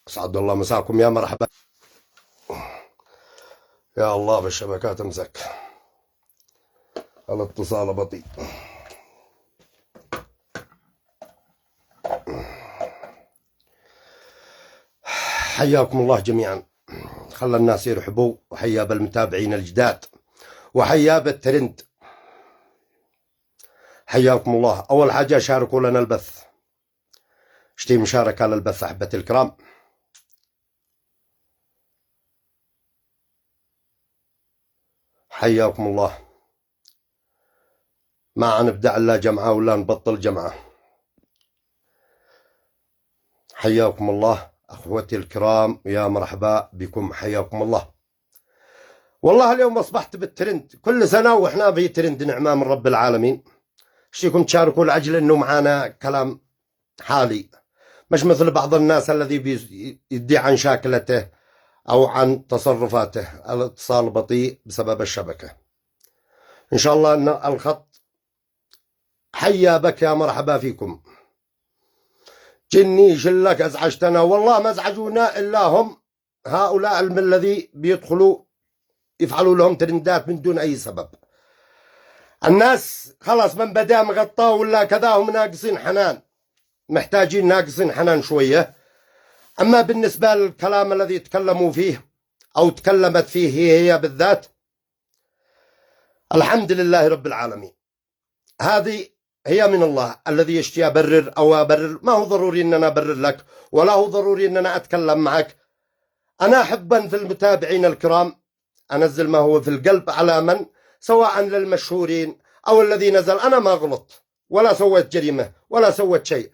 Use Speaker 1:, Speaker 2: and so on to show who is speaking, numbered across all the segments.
Speaker 1: اسعد الله مساكم يا مرحبا. يا الله بالشبكات امسك، الاتصال بطيء. حياكم الله جميعا، خلى الناس يرحبوا، وحيا بالمتابعين الجداد، وحيا بالترند. حياكم الله. اول حاجه شاركوا لنا البث، اشتي مشاركه للبث احبتي الكرام. حياكم الله. ما نبدأ الا جمعه ولا نبطل جمعه. حياكم الله اخوتي الكرام، يا مرحبا بكم، حياكم الله. والله اليوم اصبحت بالترند، كل سنه واحنا في ترند، نعمه من رب العالمين. اشتيكم تشاركوا لاجل انه معانا كلام حالي، مش مثل بعض الناس الذي بيدعي عن شاكلته او عن تصرفاته. الاتصال بطيء بسبب الشبكه. ان شاء الله ان الخط. حيا بك يا مرحبا فيكم. جني شلك ازعجتنا، والله ما ازعجونا الا هم هؤلاء الذي بيدخلوا يفعلوا لهم ترندات من دون اي سبب. الناس خلاص من بدا مغطاه ولا كذا، هم ناقصين حنان، محتاجين ناقصين حنان شويه. اما بالنسبه للكلام الذي تكلموا فيه او تكلمت فيه هي بالذات، الحمد لله رب العالمين. هذه هي من الله. الذي يشتي أبرر أو أبرر، ما هو ضروري أن أنا أبرر لك، ولا هو ضروري أن أنا أتكلم معك. أنا حبا في المتابعين الكرام أنزل ما هو في القلب على من، سواء للمشهورين أو الذي نزل. أنا ما غلط ولا سويت جريمة ولا سويت شيء.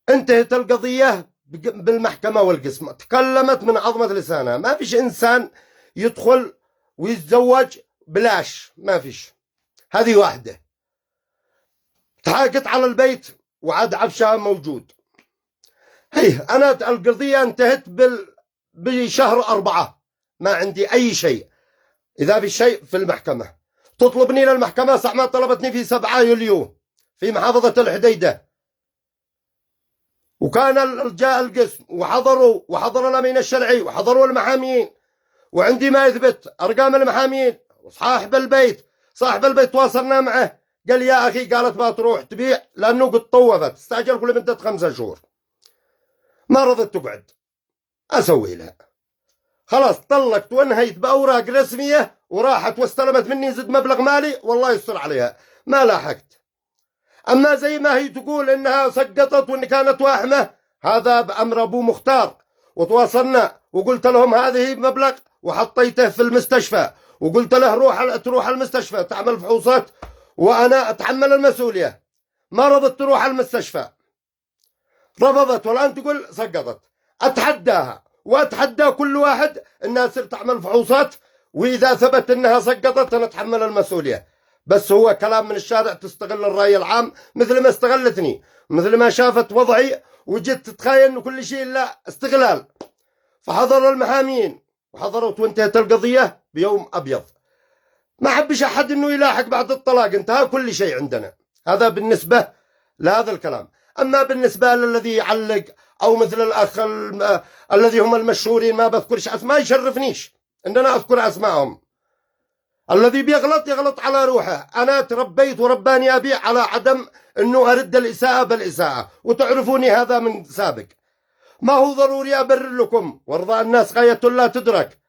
Speaker 1: انتهت القضية بالمحكمة والقسم، تكلمت من عظمة لسانها. ما فيش إنسان يدخل ويتزوج بلاش، ما فيش. هذه واحدة. تحاكت على البيت وعاد عفشها موجود. هي أنا القضية انتهت بشهر 4، ما عندي أي شيء. إذا في شيء في المحكمة تطلبني للمحكمة، صح ما طلبتني في 7 يوليو في محافظة الحديدة، وكان جاء القسم وحضر الأمين الشرعي وحضروا المحامين، وعندي ما يثبت أرقام المحامين. صاحب البيت تواصلنا معه، قال يا أخي، قالت ما تروح تبيع لأنه قد طوفت، استأجر كل مدة 5 شهور. ما رضت تقعد، أسوي لها. خلاص طلقت وانهيت بأوراق رسمية، وراحت واستلمت مني زد مبلغ مالي، والله يستر عليها ما لاحقت. أما زي ما هي تقول إنها سقطت وإن كانت واحمة، هذا بأمر أبو مختار. وتواصلنا وقلت لهم هذه مبلغ، وحطيته في المستشفى، وقلت له تروح المستشفى تعمل فحوصات وأنا أتحمل المسؤولية. ما رضت تروح المستشفى، رفضت، والآن تقول سقطت. أتحداها وأتحدى كل واحد أنها تصير تعمل فحوصات، وإذا ثبت أنها سقطت أنا أتحمل المسؤولية. بس هو كلام من الشارع، تستغل الرأي العام مثل ما استغلتني، مثل ما شافت وضعي وجدت تتخيل أنه كل شيء لا استغلال. فحضر المحامين وحضرت، وانتهت القضية بيوم أبيض. ما حبش أحد أنه يلاحق بعد الطلاق، انتهى كل شيء عندنا. هذا بالنسبة لهذا الكلام. أما بالنسبة للذي يعلق أو مثل الأخ الذي هم المشهورين، ما بذكرش أسماء، ما يشرفنيش أن أنا أذكر أسمائهم. الذي بيغلط يغلط على روحه. أنا تربيت ورباني أبي على عدم أنه أرد الإساءة بالإساءة، وتعرفوني هذا من سابق. ما هو ضروري أبرر لكم، وارضاء الناس غاية لا تدرك،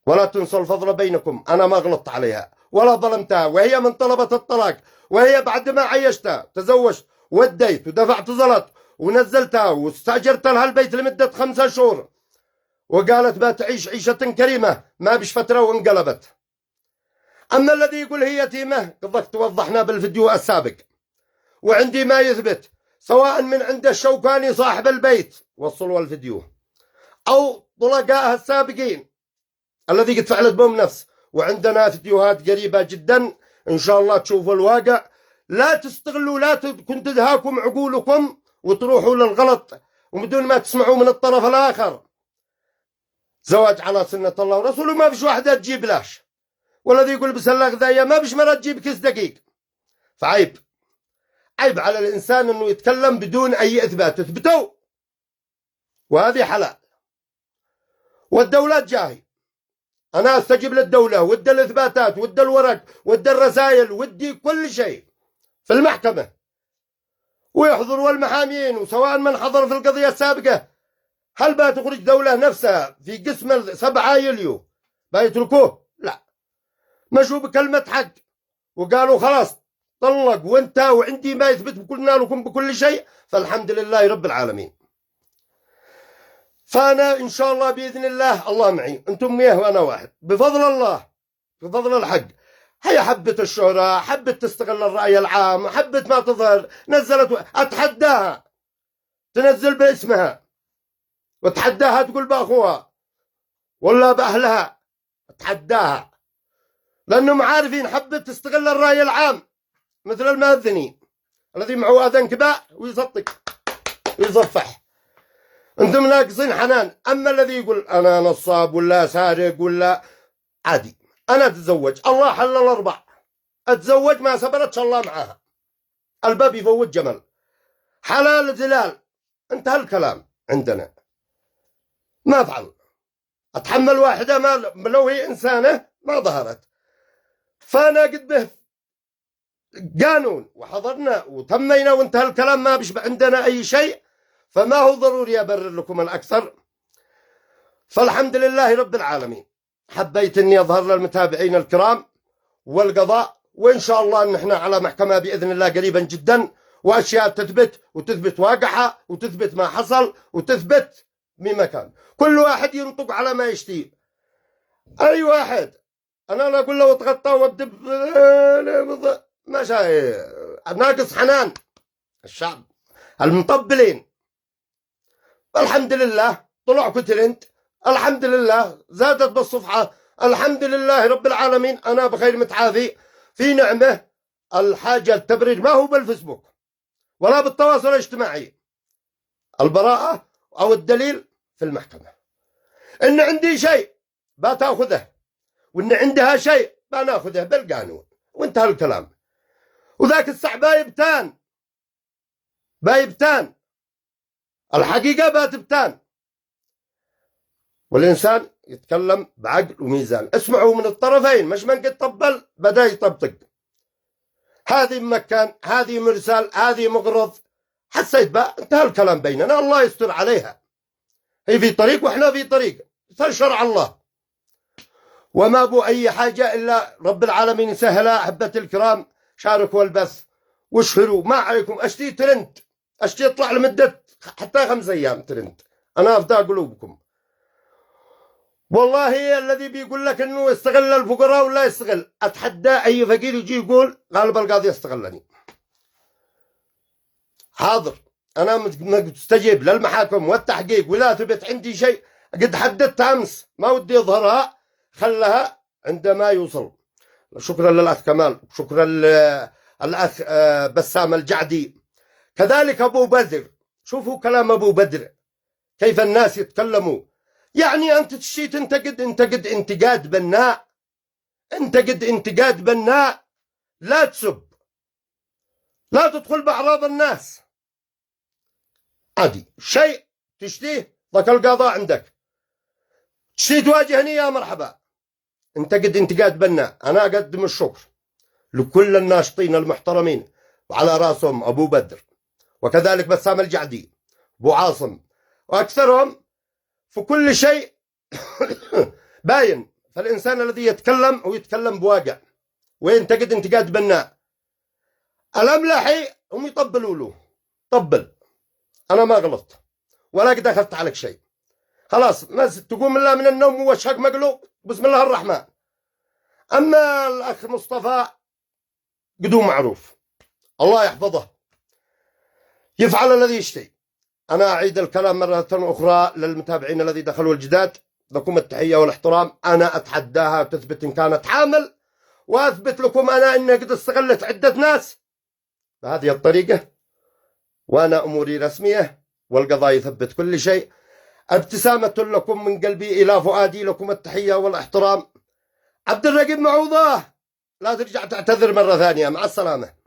Speaker 1: ولا تنسوا الفضل بينكم. أنا ما غلطت عليها ولا ظلمتها، وهي من طلبت الطلاق، وهي بعد ما عيشتها تزوجت وديت ودفعت زلط ونزلتها واستأجرت لها البيت لمدة 5 شهور، وقالت بتعيش عيشة كريمة، ما بش فترة وانقلبت. أما الذي يقول هي يتيمة، قد توضحنا بالفيديو السابق، وعندي ما يثبت، سواء من عند الشوكاني صاحب البيت، وصلوا الفيديو، أو طلقائها السابقين الذي قد فعلت بهم نفس. وعندنا فيديوهات قريبة جدا إن شاء الله تشوفوا الواقع. لا تستغلوا، لا تكون تدهاكم عقولكم وتروحوا للغلط وبدون ما تسمعوا من الطرف الآخر. زواج على سنة الله ورسوله، ما فيش واحدة تجيب لاش. والذي يقول بسلة غذائية، ما فيش مرة تجيب كيس دقيق. فعيب، عيب على الإنسان أنه يتكلم بدون أي إثبات. اثبتوا وهذه حلال. والدولة جاهي، أنا أستجيب للدولة، ودي الإثباتات، ودي الورق، ودي الرسائل، ودي كل شيء في المحكمة، ويحضروا المحامين. وسواء من حضر في القضية السابقة، هل بتخرج دولة نفسها في قسم 7 يوليو بيتركوه؟ لا، مشوا بكلمة حق وقالوا خلاص طلق وانتهى، وعندي ما يثبت بكلنا لكم بكل شيء، فالحمد لله رب العالمين. فأنا إن شاء الله بإذن الله، الله معي، أنتم 100 وأنا واحد، بفضل الله، بفضل الحق. هي حبة الشهرة، حبة تستغل الرأي العام، حبة ما تظهر، نزلت، أتحداها تنزل باسمها، وتحداها تقول بأخوها ولا بأهلها، أتحداها، لأنهم عارفين حبة تستغل الرأي العام، مثل المأذنين الذي معه أذان كباء ويصطك ويصفح. أنتم ناقصين حنان. أما الذي يقول أنا نصاب ولا سارق ولا عادي، أنا أتزوج، الله حلل 4، أتزوج ما سبرتش الله معاها، الباب يفوت جمل، حلال زلال، انتهى الكلام عندنا. ما أفعل، أتحمل واحدة ما لو هي إنسانة ما ظهرت. فأنا قد به قانون وحضرنا وتمينا وانتهى الكلام، ما بيشبع عندنا أي شيء، فما هو ضروري أبرر لكم الأكثر. فالحمد لله رب العالمين. حبيت أني أظهر للمتابعين الكرام والقضاء، وإن شاء الله أن احنا على محكمة بإذن الله قريبا جدا، وأشياء تثبت وتثبت واقعها وتثبت ما حصل وتثبت بمكان. كل واحد ينطق على ما يشتيه. أي واحد أنا لا أقول له اتغطى وابدب ما شاء، ناقص حنان الشعب المطبلين. الحمد لله طلعوا ترند، الحمد لله زادت بالصفحة، الحمد لله رب العالمين. أنا بخير متعافي في نعمة. الحاجة التبرير ما هو بالفيسبوك ولا بالتواصل الاجتماعي، البراءة أو الدليل في المحكمة. إن عندي شيء بتاخذه، وإن عندها شيء بناخذه بالقانون، وانتهى الكلام. وذاك الساعة بايبتان الحقيقة باتبتان. والإنسان يتكلم بعقل وميزان، اسمعوا من الطرفين، مش من قد طبل بدأ يطبطق. هذه مكان، هذه مرسال، هذه مغرض، حسيت بقى انتهى الكلام بيننا، الله يستر عليها. هي في طريق وإحنا في طريق، شرع الله، وما بو أي حاجة إلا رب العالمين يسهلها. أحبة الكرام، شاركوا البث واشهروا، ما عليكم. أشتي ترند، أشتي يطلع لمدة حتى 5 أيام ترند، أنا أفدى قلوبكم. والله الذي بيقول لك انه يستغل الفقراء ولا يستغل، اتحدى اي فقير يجي يقول غالب القاضي يستغلني. حاضر، انا مستجيب للمحاكم والتحقيق، ولا ثبت عندي شيء قد حددت امس ما ودي يظهرها، خلها عندما يوصل. شكرا للاخ كمال، شكرا للاخ بسام الجعدي، كذلك ابو بدر. شوفوا كلام ابو بدر كيف الناس يتكلموا. يعني أنت تشي تنتقد انتقاد بناء، انتقد انتقاد بناء، لا تسب، لا تدخل بأعراض الناس. عادي شيء تشتيه ذاك القضاء عندك، تشي تواجهني يا مرحبا، انتقد انتقاد بناء. أنا أقدم الشكر لكل الناشطين المحترمين، وعلى راسهم أبو بدر، وكذلك بسام الجعدي، أبو عاصم، وأكثرهم في كل شيء باين. فالإنسان الذي يتكلم ويتكلم بواقع وينتقد انتقاد بناء. الأملاحي هم يطبلوا له، طبل، أنا ما غلطت ولا قد أخذت عليك شيء، خلاص ناس تقوم الله من النوم ووشك مقلوب، بسم الله الرحمن. أما الأخ مصطفى قدوم معروف، الله يحفظه، يفعل الذي يشتي. أنا أعيد الكلام مرة أخرى للمتابعين الذين دخلوا الجداد، لكم التحية والاحترام. أنا أتحداها تثبت إن كانت حامل، وأثبت لكم أنا إني قد استغلت عدة ناس بهذه الطريقة، وأنا أموري رسمية والقضاء يثبت كل شيء. ابتسامة لكم من قلبي إلى فؤادي، لكم التحية والاحترام. عبد الرقيب معوضة، لا ترجع تعتذر مرة ثانية، مع السلامة.